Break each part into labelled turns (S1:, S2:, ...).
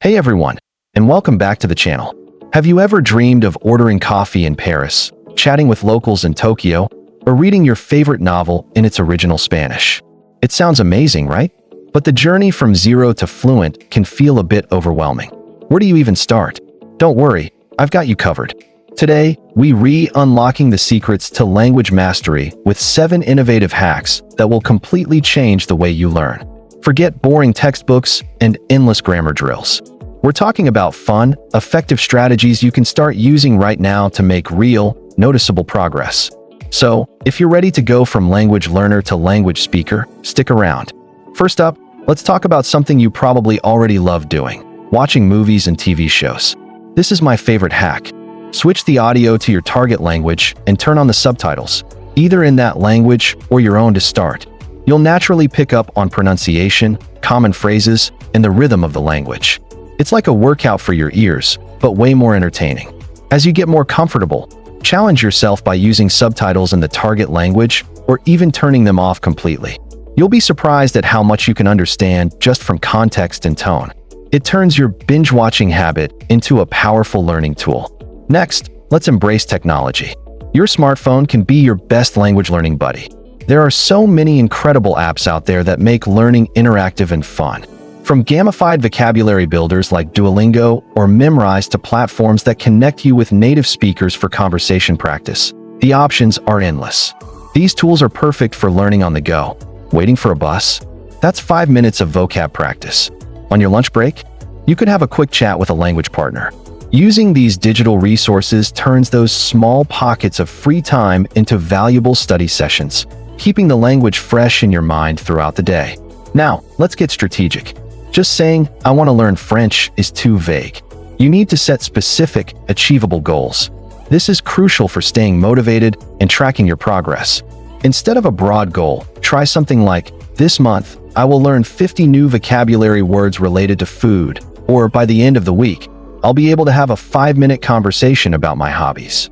S1: Hey everyone, and welcome back to the channel. Have you ever dreamed of ordering coffee in Paris, chatting with locals in Tokyo, or reading your favorite novel in its original Spanish? It sounds amazing, right? But the journey from zero to fluent can feel a bit overwhelming. Where do you even start? Don't worry, I've got you covered. Today, we unlocking the secrets to language mastery with 7 innovative hacks that will completely change the way you learn. Forget boring textbooks and endless grammar drills. We're talking about fun, effective strategies you can start using right now to make real, noticeable progress. So, if you're ready to go from language learner to language speaker, stick around. First up, let's talk about something you probably already love doing: watching movies and TV shows. This is my favorite hack. Switch the audio to your target language and turn on the subtitles, either in that language or your own to start. You'll naturally pick up on pronunciation, common phrases, and the rhythm of the language. It's like a workout for your ears, but way more entertaining. As you get more comfortable, challenge yourself by using subtitles in the target language or even turning them off completely. You'll be surprised at how much you can understand just from context and tone. It turns your binge-watching habit into a powerful learning tool. Next, let's embrace technology. Your smartphone can be your best language learning buddy. There are so many incredible apps out there that make learning interactive and fun. From gamified vocabulary builders like Duolingo or Memrise to platforms that connect you with native speakers for conversation practice, the options are endless. These tools are perfect for learning on the go. Waiting for a bus? That's 5 minutes of vocab practice. On your lunch break? You could have a quick chat with a language partner. Using these digital resources turns those small pockets of free time into valuable study sessions, keeping the language fresh in your mind throughout the day. Now, let's get strategic. Just saying, "I want to learn French" is too vague. You need to set specific, achievable goals. This is crucial for staying motivated and tracking your progress. Instead of a broad goal, try something like, "This month, I will learn 50 new vocabulary words related to food," or "By the end of the week, I'll be able to have a 5-minute conversation about my hobbies."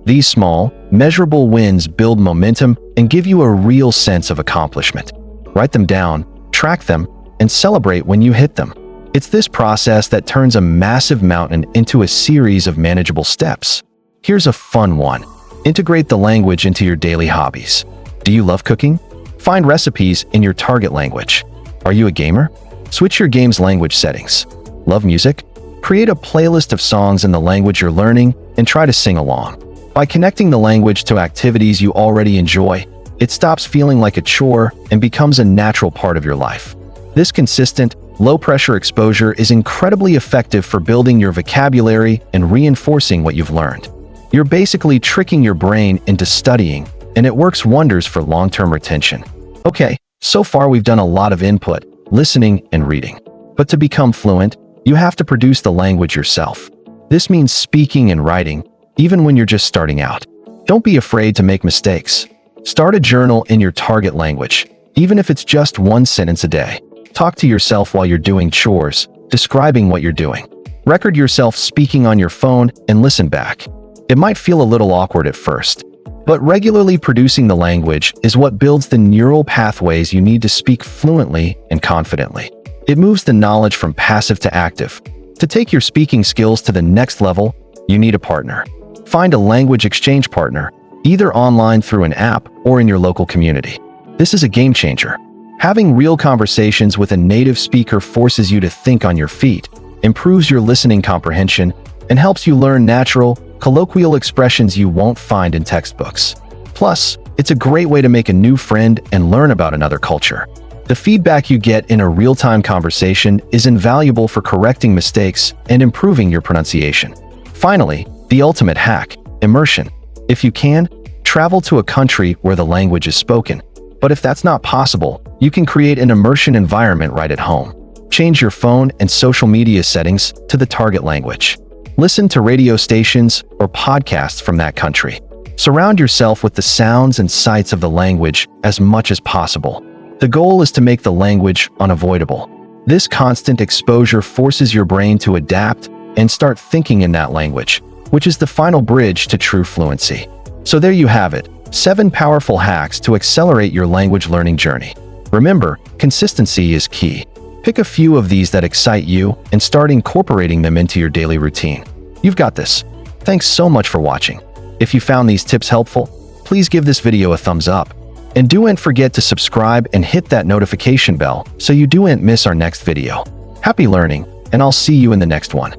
S1: These small, measurable wins build momentum and give you a real sense of accomplishment. Write them down, track them, and celebrate when you hit them. It's this process that turns a massive mountain into a series of manageable steps. Here's a fun one. Integrate the language into your daily hobbies. Do you love cooking? Find recipes in your target language. Are you a gamer? Switch your game's language settings. Love music? Create a playlist of songs in the language you're learning and try to sing along. By connecting the language to activities you already enjoy, it stops feeling like a chore and becomes a natural part of your life. This consistent, low-pressure exposure is incredibly effective for building your vocabulary and reinforcing what you've learned. You're basically tricking your brain into studying, and it works wonders for long-term retention. Okay, so far we've done a lot of input, listening, and reading. But to become fluent, you have to produce the language yourself. This means speaking and writing, even when you're just starting out. Don't be afraid to make mistakes. Start a journal in your target language, even if it's just 1 sentence a day. Talk to yourself while you're doing chores, describing what you're doing. Record yourself speaking on your phone and listen back. It might feel a little awkward at first, but regularly producing the language is what builds the neural pathways you need to speak fluently and confidently. It moves the knowledge from passive to active. To take your speaking skills to the next level, you need a partner. Find a language exchange partner, either online through an app or in your local community. This is a game changer. Having real conversations with a native speaker forces you to think on your feet, improves your listening comprehension, and helps you learn natural, colloquial expressions you won't find in textbooks. Plus, it's a great way to make a new friend and learn about another culture. The feedback you get in a real-time conversation is invaluable for correcting mistakes and improving your pronunciation. Finally, the ultimate hack: immersion. If you can, travel to a country where the language is spoken. But if that's not possible, you can create an immersion environment right at home. Change your phone and social media settings to the target language. Listen to radio stations or podcasts from that country. Surround yourself with the sounds and sights of the language as much as possible. The goal is to make the language unavoidable. This constant exposure forces your brain to adapt and start thinking in that language, which is the final bridge to true fluency. So there you have it. 7 powerful hacks to accelerate your language learning journey. Remember, consistency is key. Pick a few of these that excite you and start incorporating them into your daily routine. You've got this. Thanks so much for watching. If you found these tips helpful, please give this video a thumbs up. And don't forget to subscribe and hit that notification bell so you don't miss our next video. Happy learning, and I'll see you in the next one.